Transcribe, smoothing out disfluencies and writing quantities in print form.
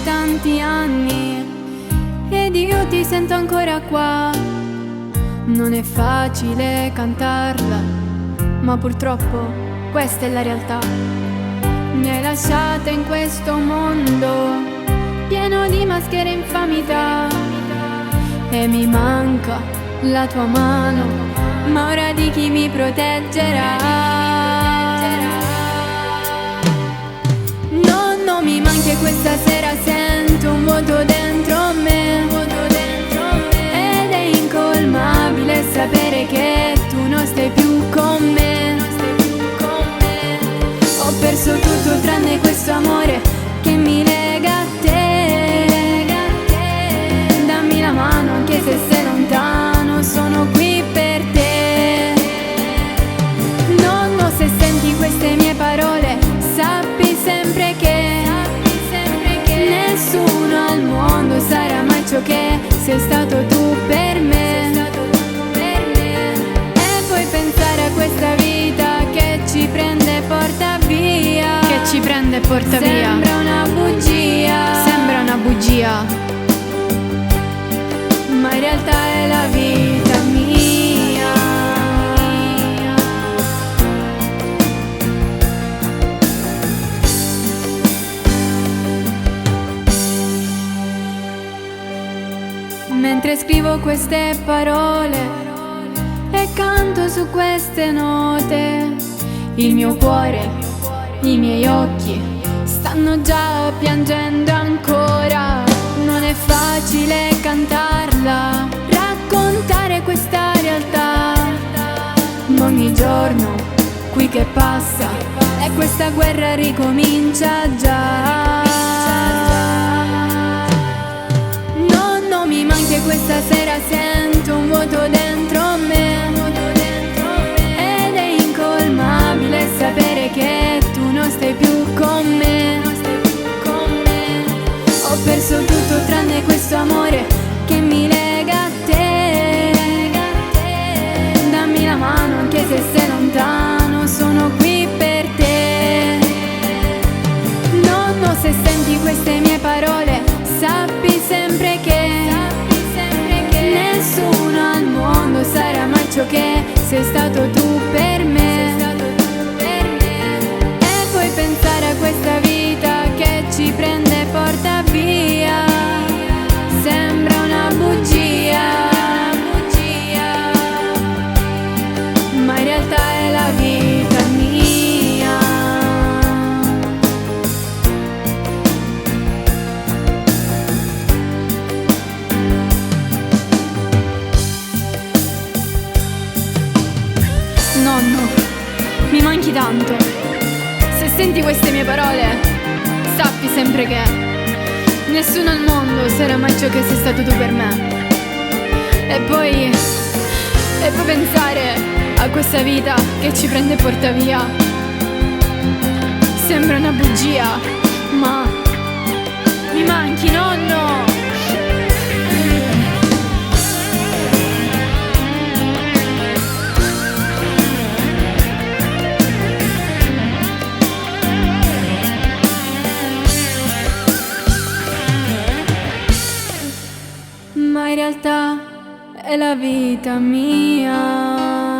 tanti anni ed io ti sento ancora qua. Non è facile cantarla, ma purtroppo questa è la realtà. Mi hai lasciata in questo mondo pieno di maschere e infamità, e mi manca la tua mano, ma ora di chi mi proteggerà? No, non mi manchi e questa sera sento un vuoto dentro me, ed è incolmabile sapere che tu non stai più con me. Ho perso tutto tranne questo amore che mi lega a te. Dammi la mano anche se sei lontano, sono qui per te. Nonno, se senti queste mie parole, sappi sempre che nessuno al mondo sarà mai ciò che sei stato tu per me. E puoi pensare a questa vita che ci prende e porta via, che ci prende e porta via. Sembra una bugia, Sembra una bugia, ma in realtà è la vita mia. Mentre scrivo queste parole e canto su queste note, il mio cuore, i miei occhi stanno già piangendo ancora. Non è facile cantarla, raccontare questa realtà, ma ogni giorno qui che passa e questa guerra ricomincia già. No, non mi manchi e questa sera sento un vuoto dentro me, ed è incolmabile sapere che tu non stai più con me. Ho perso tutto tranne questo amore che mi lega a te. Dammi la mano anche se sei lontano, sono qui per te. Nonno, se senti queste mie parole, sappi sempre che nessuno al mondo sarà mai ciò che sei stato tu per me. E puoi pensare a questa vita che ci prende e porta via. Sembra una bugia, ma in realtà è la vita mia. nonno, mi manchi tanto. Se senti queste mie parole, sappi sempre che nessuno al mondo sarà mai ciò che sei stato tu per me. E poi pensare a questa vita che ci prende e porta via. Sembra una bugia, ma mi manchi, nonno. Ma in realtà è la vita mia.